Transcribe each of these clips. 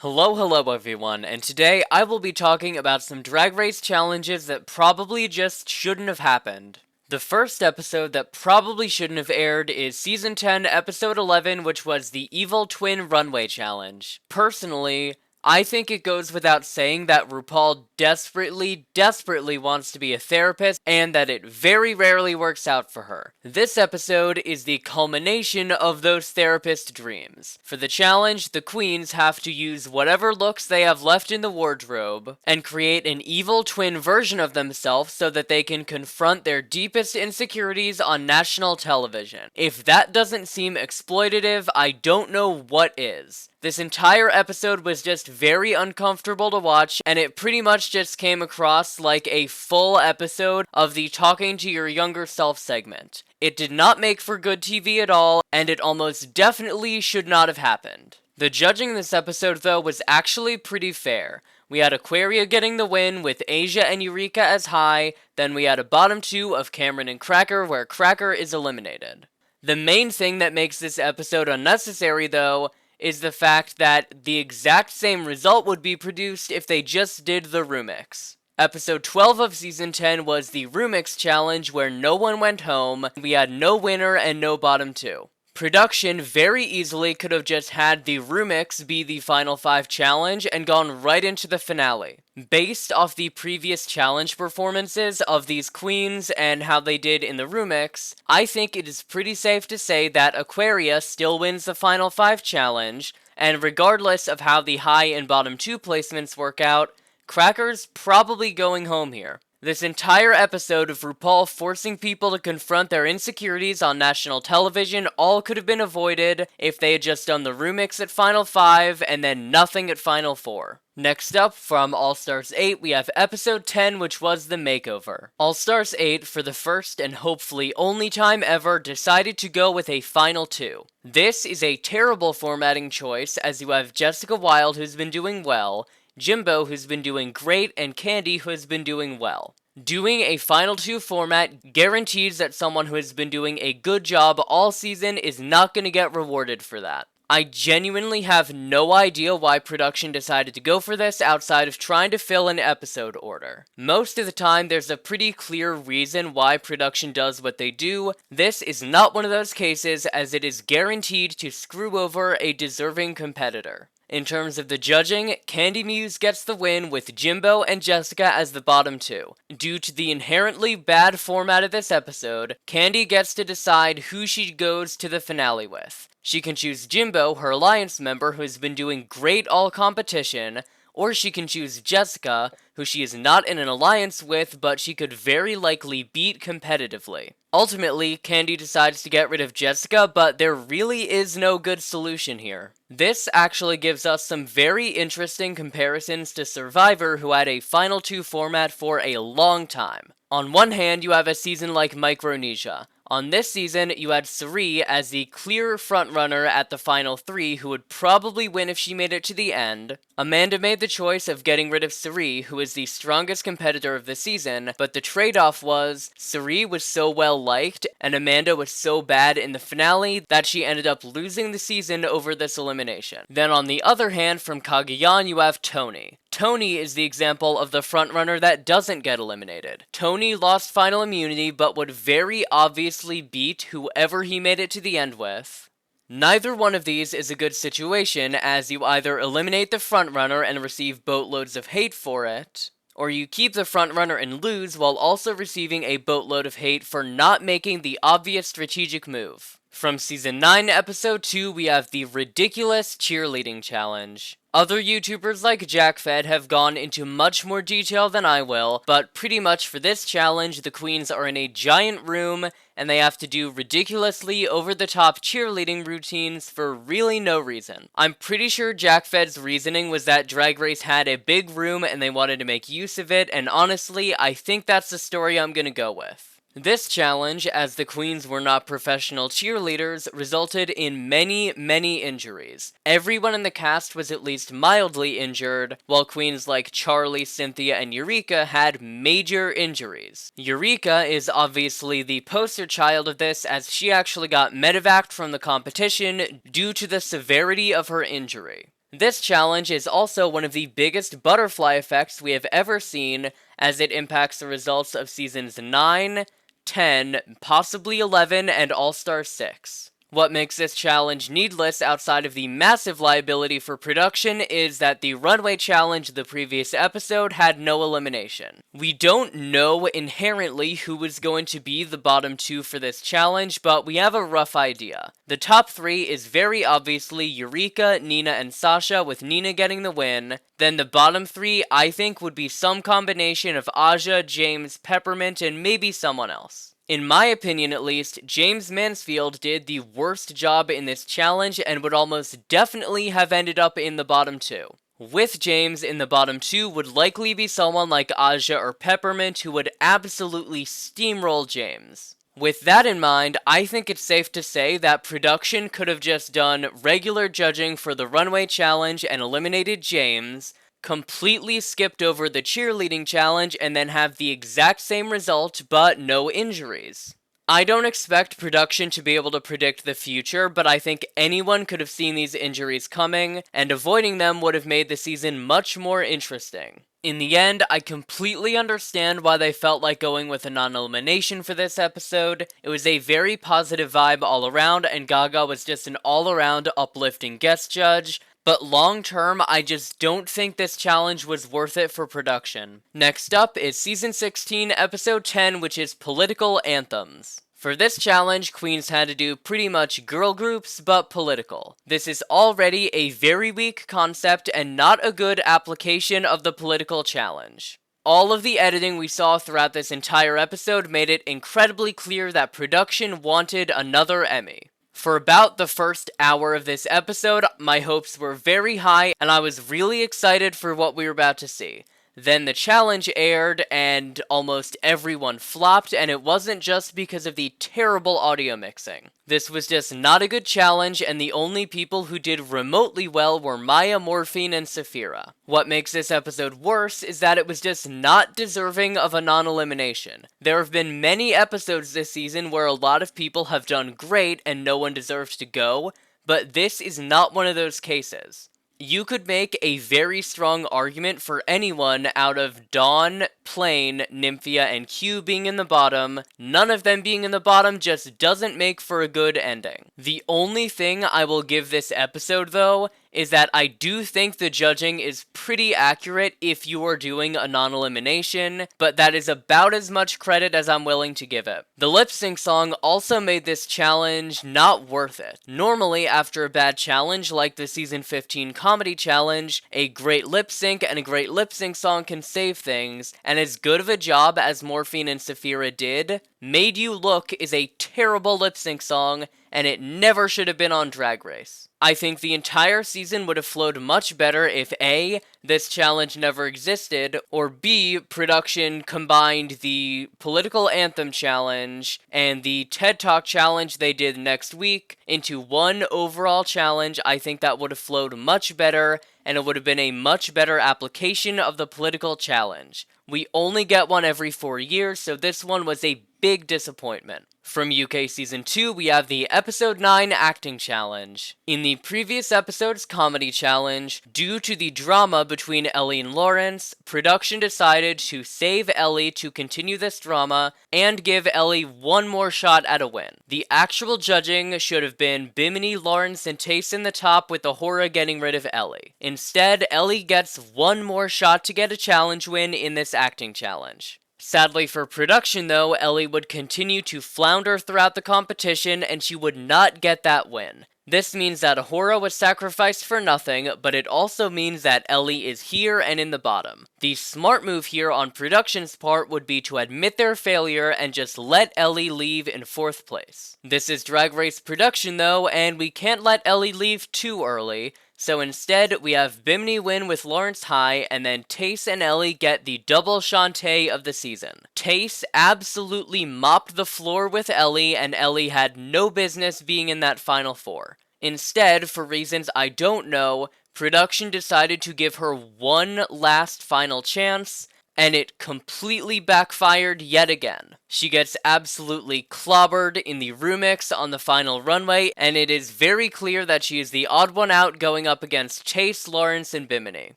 Hello everyone, and today I will be talking about some Drag Race challenges that probably just shouldn't have happened. The first episode that probably shouldn't have aired is Season 10, Episode 11, which was the Evil Twin Runway Challenge. Personally, I think it goes without saying that RuPaul desperately wants to be a therapist, and that it very rarely works out for her. This episode is the culmination of those therapist dreams. For the challenge, the queens have to use whatever looks they have left in the wardrobe, and create an evil twin version of themselves so that they can confront their deepest insecurities on national television. If that doesn't seem exploitative, I don't know what is. This entire episode was just very uncomfortable to watch, and it pretty much just came across like a full episode of the talking to your younger self segment. It did not make for good TV at all, and it almost definitely should not have happened. The judging in this episode, though, was actually pretty fair. We had Aquaria getting the win with Asia and Eureka as high, then we had a bottom two of Cameron and Cracker where Cracker is eliminated. The main thing that makes this episode unnecessary, though, is the fact that the exact same result would be produced if they just did the remix. Episode 12 of Season 10 was the Remix Challenge where no one went home, we had no winner and no bottom two. Production very easily could have just had the remix be the Final 5 challenge and gone right into the finale. Based off the previous challenge performances of these queens and how they did in the remix, I think it is pretty safe to say that Aquaria still wins the Final 5 challenge, and regardless of how the high and bottom two placements work out, Cracker's probably going home here. This entire episode of RuPaul forcing people to confront their insecurities on national television all could have been avoided if they had just done the remix at Final 5 and then nothing at Final 4. Next up, from All Stars 8, we have Episode 10, which was the makeover. All Stars 8, for the first and hopefully only time ever, decided to go with a Final 2. This is a terrible formatting choice, as you have Jessica Wilde, who's been doing well, Jimbo, who's been doing great, and Candy, who has been doing well. Doing a Final 2 format guarantees that someone who has been doing a good job all season is not going to get rewarded for that. I genuinely have no idea why production decided to go for this outside of trying to fill an episode order. Most of the time, there's a pretty clear reason why production does what they do. This is not one of those cases, as it is guaranteed to screw over a deserving competitor. In terms of the judging, Candy Muse gets the win with Jimbo and Jessica as the bottom two. Due to the inherently bad format of this episode, Candy gets to decide who she goes to the finale with. She can choose Jimbo, her alliance member who has been doing great all competition, or she can choose Jessica, who she is not in an alliance with, but she could very likely beat competitively. Ultimately, Candy decides to get rid of Jessica, but there really is no good solution here. This actually gives us some very interesting comparisons to Survivor, who had a Final 2 format for a long time. On one hand, you have a season like Micronesia. On this season, you had Cirie as the clear frontrunner at the Final 3 who would probably win if she made it to the end. Amanda made the choice of getting rid of Cirie, who is the strongest competitor of the season, but the trade-off was Cirie was so well liked and Amanda was so bad in the finale that she ended up losing the season over this elimination. Then on the other hand, from Cagayan, you have Tony. Tony is the example of the frontrunner that doesn't get eliminated. Tony lost final immunity but would very obviously beat whoever he made it to the end with. Neither one of these is a good situation, as you either eliminate the frontrunner and receive boatloads of hate for it, or you keep the frontrunner and lose while also receiving a boatload of hate for not making the obvious strategic move. From Season 9, Episode 2, we have the ridiculous cheerleading challenge. Other YouTubers like JackFed have gone into much more detail than I will, but pretty much for this challenge, the queens are in a giant room, and they have to do ridiculously over-the-top cheerleading routines for really no reason. I'm pretty sure JackFed's reasoning was that Drag Race had a big room and they wanted to make use of it, and honestly, I think that's the story I'm gonna go with. This challenge, as the queens were not professional cheerleaders, resulted in many injuries. Everyone in the cast was at least mildly injured, while queens like Charlie, Cynthia, and Eureka had major injuries. Eureka is obviously the poster child of this, as she actually got medevaced from the competition due to the severity of her injury. This challenge is also one of the biggest butterfly effects we have ever seen, as it impacts the results of seasons 9, 10, possibly 11, and All-Star 6. What makes this challenge needless outside of the massive liability for production is that the Runway challenge the previous episode had no elimination. We don't know inherently who is going to be the bottom 2 for this challenge, but we have a rough idea. The top 3 is very obviously Eureka, Nina, and Sasha, with Nina getting the win. Then the bottom 3 I think would be some combination of Aja, James, Peppermint, and maybe someone else. In my opinion at least, James Mansfield did the worst job in this challenge and would almost definitely have ended up in the bottom 2. With James in the bottom 2 would likely be someone like Aja or Peppermint who would absolutely steamroll James. With that in mind, I think it's safe to say that production could have just done regular judging for the Runway challenge and eliminated James, completely skipped over the cheerleading challenge, and then have the exact same result, but no injuries. I don't expect production to be able to predict the future, but I think anyone could have seen these injuries coming, and avoiding them would have made the season much more interesting. In the end, I completely understand why they felt like going with a non-elimination for this episode. It was a very positive vibe all around, and Gaga was just an all-around uplifting guest judge. But long term, I just don't think this challenge was worth it for production. Next up is Season 16, Episode 10, which is Political Anthems. For this challenge, queens had to do pretty much girl groups, but political. This is already a very weak concept and not a good application of the political challenge. All of the editing we saw throughout this entire episode made it incredibly clear that production wanted another Emmy. For about the first hour of this episode, my hopes were very high, and I was really excited for what we were about to see. Then the challenge aired, and almost everyone flopped, and it wasn't just because of the terrible audio mixing. This was just not a good challenge, and the only people who did remotely well were Maya, Morphine, and Saphira. What makes this episode worse is that it was just not deserving of a non-elimination. There have been many episodes this season where a lot of people have done great and no one deserves to go, but this is not one of those cases. You could make a very strong argument for anyone out of Dawn, Plain, Nymphia, and Q being in the bottom. None of them being in the bottom just doesn't make for a good ending. The only thing I will give this episode, though, is that I do think the judging is pretty accurate if you are doing a non-elimination, but that is about as much credit as I'm willing to give it. The lip sync song also made this challenge not worth it. Normally, after a bad challenge like the Season 15 comedy challenge, a great lip sync and a great lip sync song can save things, and as good of a job as Morphine and Saphira did, Made You Look is a terrible lip sync song, and it never should have been on Drag Race. I think the entire season would have flowed much better if A, this challenge never existed, or B, production combined the political anthem challenge and the TED Talk challenge they did next week into one overall challenge. I think that would have flowed much better, and it would have been a much better application of the political challenge. We only get one every 4 years, so this one was a big disappointment. From UK Season 2, we have the Episode 9 Acting Challenge. In the previous episode's Comedy Challenge, due to the drama between Ellie and Lawrence, production decided to save Ellie to continue this drama and give Ellie one more shot at a win. The actual judging should have been Bimini, Lawrence, and Tace in the top, with Ahura getting rid of Ellie. Instead, Ellie gets one more shot to get a challenge win in this acting challenge. Sadly for production though, Ellie would continue to flounder throughout the competition and she would not get that win. This means that Ahura was sacrificed for nothing, but it also means that Ellie is here and in the bottom. The smart move here on production's part would be to admit their failure and just let Ellie leave in 4th place. This is Drag Race production though, and we can't let Ellie leave too early. So instead, we have Bimini win with Lawrence high, and then Tace and Ellie get the double Shantae of the season. Tace absolutely mopped the floor with Ellie, and Ellie had no business being in that final 4. Instead, for reasons I don't know, production decided to give her one last final chance, and it completely backfired yet again. She gets absolutely clobbered in the remix on the final runway, and it is very clear that she is the odd one out going up against Chase, Lawrence, and Bimini.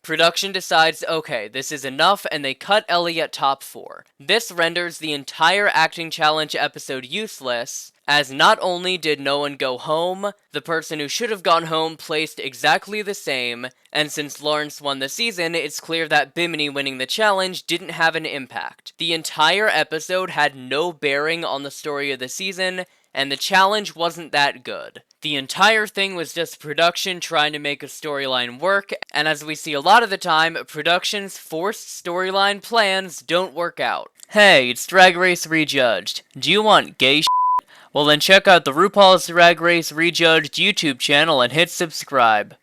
Production decides, okay, this is enough, and they cut Ellie at top 4. This renders the entire acting challenge episode useless, as not only did no one go home, the person who should have gone home placed exactly the same, and since Lawrence won the season, it's clear that Bimini winning the challenge didn't have an impact. The entire episode had no bearing on the story of the season, and the challenge wasn't that good. The entire thing was just production trying to make a storyline work, and as we see a lot of the time, production's forced storyline plans don't work out. Hey, it's Drag Race Rejudged. Do you want gay shit? Well then check out the RuPaul's Drag Race Rejudged YouTube channel and hit subscribe.